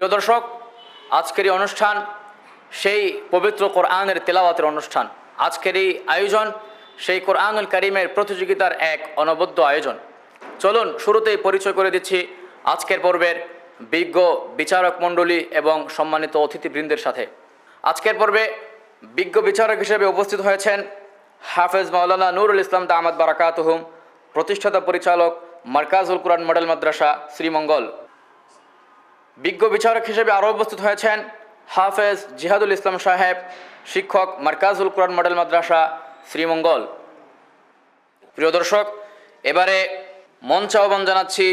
প্রিয় দর্শক, আজকের এই অনুষ্ঠান সেই পবিত্র কোরআনের তেলাওয়াতের অনুষ্ঠান। আজকের এই আয়োজন সেই কোরআনুল কারীমের প্রতিযোগিতার এক অনবদ্য আয়োজন। চলুন শুরুতেই পরিচয় করে দিচ্ছি আজকের পর্বের বিজ্ঞ বিচারক মণ্ডলী এবং সম্মানিত অতিথিবৃন্দের সাথে। আজকের পর্বে বিজ্ঞ বিচারক হিসেবে উপস্থিত হয়েছেন হাফেজ মাওলানা নুরুল ইসলাম দামাত বারাকাতুহুম, প্রতিষ্ঠাতা পরিচালক মারকাজুল কুরআন মডেল মাদ্রাসা শ্রীমঙ্গল। বিজ্ঞ বিচারক হিসেবে আরও উপস্থিত হয়েছেন হাফেজ জিহাদুল ইসলাম সাহেব, শিক্ষক মারকাজুল কুরআন মডেল মাদ্রাসা শ্রীমঙ্গল। প্রিয় দর্শক, এবারে মঞ্চ আহ্বান জানাচ্ছি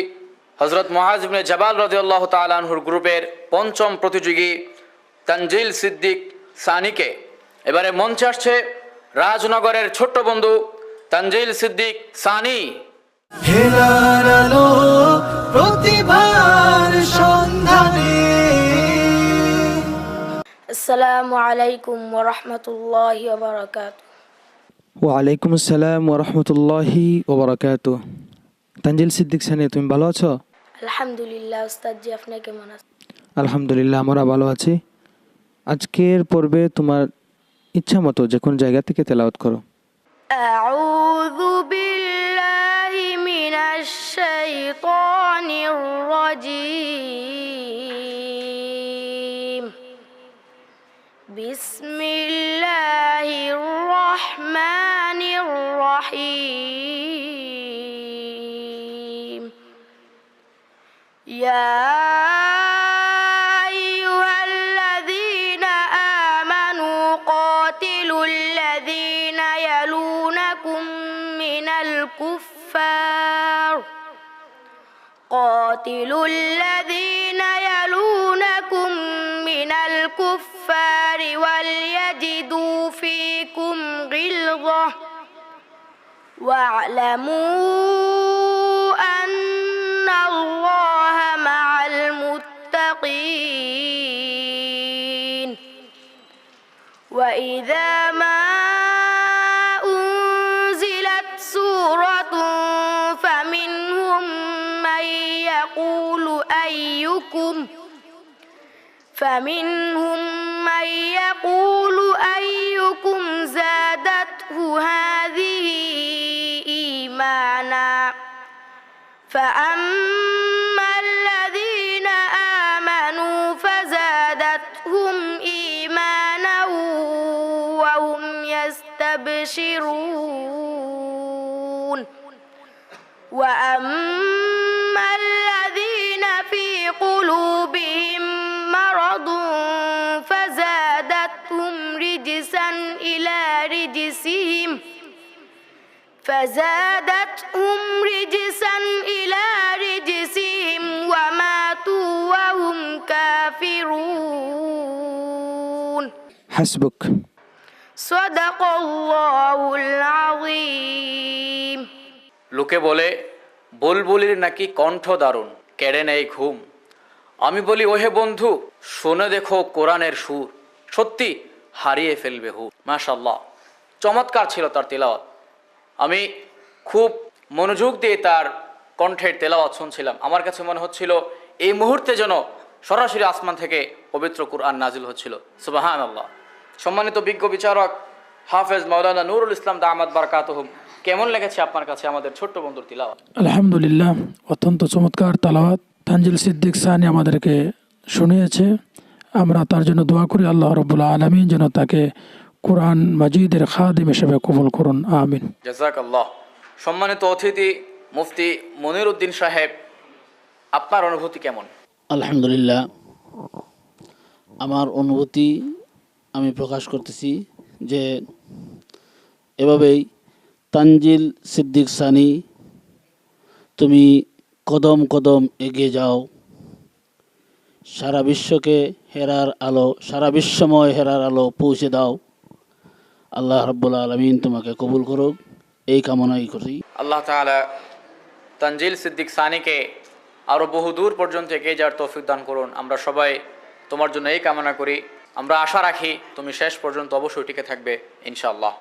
হযরত মুআজ ইবনে জাবাল রাদিয়াল্লাহু তাআলা আনহুর গ্রুপের পঞ্চম প্রতিযোগী তানজিল সিদ্দিক সানিকে। এবারে মঞ্চে আসছে রাজনগরের ছোট্ট বন্ধু তানজিল সিদ্দিক সানি। হেলার আলো প্রতিভার সন্ধানে। আসসালামু আলাইকুম ওয়া রাহমাতুল্লাহি ওয়া বারাকাতুহু। ওয়ালাইকুম আসসালাম ওয়া রাহমাতুল্লাহি ওয়া বারাকাতুহু। তানজিল সিদ্দিক সানি, তুমি ভালো আছো? আলহামদুলিল্লাহ উস্তাদ জি, আপনি কেমন আছেন? আলহামদুলিল্লাহ, আমরা ভালো আছি। আজকের পর্বে তোমার ইচ্ছা মতো যে কোন জায়গা থেকে তেলাওয়াত করো। আউযু বিল্লাহি মিনাশ শাইতানির রাজীম। বিসমিল্লাহির রহমানির রহিম। ইয়া قاتلوا الذين يلونكم من الكفار وليجدوا فيكم غلظة واعلموا أن الله مع المتقين. وإذا ما فمنهم من يقول أيكم زادته هذه إيمانا فأما الذين آمنوا فزادتهم إيمانا وهم يستبشرون. وأما الذين في قلوبهم مرض فزادتهم رجسا إلى رجسهم وماتوا وهم كافرون. হাসবুক। صدق الله العظيم. লোকে বলে বুলবুলির নাকি কণ্ঠ দারুণ, কেড়ে নেই ঘুম। আমি বলি ওহে বন্ধু, শুনে দেখো কোরআনের সুর, সত্যি হারিয়ে ফেলবে হুর। মাশাআল্লাহ, চমৎকার ছিল তার তেলাওয়াত। আমি খুব মনোযোগ দিয়ে তার কণ্ঠের তেলাওয়াত শুনছিলাম। আমার কাছে মনে হচ্ছিল এই মুহূর্তে যেন সরাসরি আসমান থেকে পবিত্র কুরআন নাজিল হচ্ছিল। সুবহানাল্লাহ। সম্মানিত বিজ্ঞ বিচারক হাফেজ মাওলানা নুরুল ইসলাম দামাত বারাকাতুহুম, কেমন লেগেছে আপনার কাছে আমাদের ছোট্ট বন্ধুর তিলাওয়াত? আলহামদুলিল্লাহ, অত্যন্ত চমৎকার তেলাওয়াত তানজিল সিদ্দিক সানি আমাদেরকে শুনিয়েছে। আমরা তার জন্য দোয়া করি আল্লাহ রাব্বুল আলামিন যেন তাকে কোরআন মাজিদের খাদিম হিসেবে কবুল করুন, আমিন। জাযাকাল্লাহ। সম্মানিত অতিথি মুফতি মনির উদ্দিন সাহেব, আপনার অনুভূতি কেমন? আলহামদুলিল্লাহ, আমার অনুভূতি আমি প্রকাশ করতেছি যে এভাবেই তানজিল সিদ্দিক সানি, তুমি কদম কদম এগিয়ে যাও, সারা বিশ্বকে হেরার আলো, সারা বিশ্বময় হেরার আলো পৌঁছে দাও। আল্লাহ রাব্বুল আলামিন তোমাকে কবুল করুক, এই কামনাই করি। আল্লাহ তাআলা তানজিল সিদ্দিক সানিকে আরও বহু দূর পর্যন্ত এগিয়ে যাওয়ার তৌফিক দান করুন। আমরা সবাই তোমার জন্য এই কামনা করি। আমরা আশা রাখি তুমি শেষ পর্যন্ত অবশ্যই টিকে থাকবে ইনশাআল্লাহ।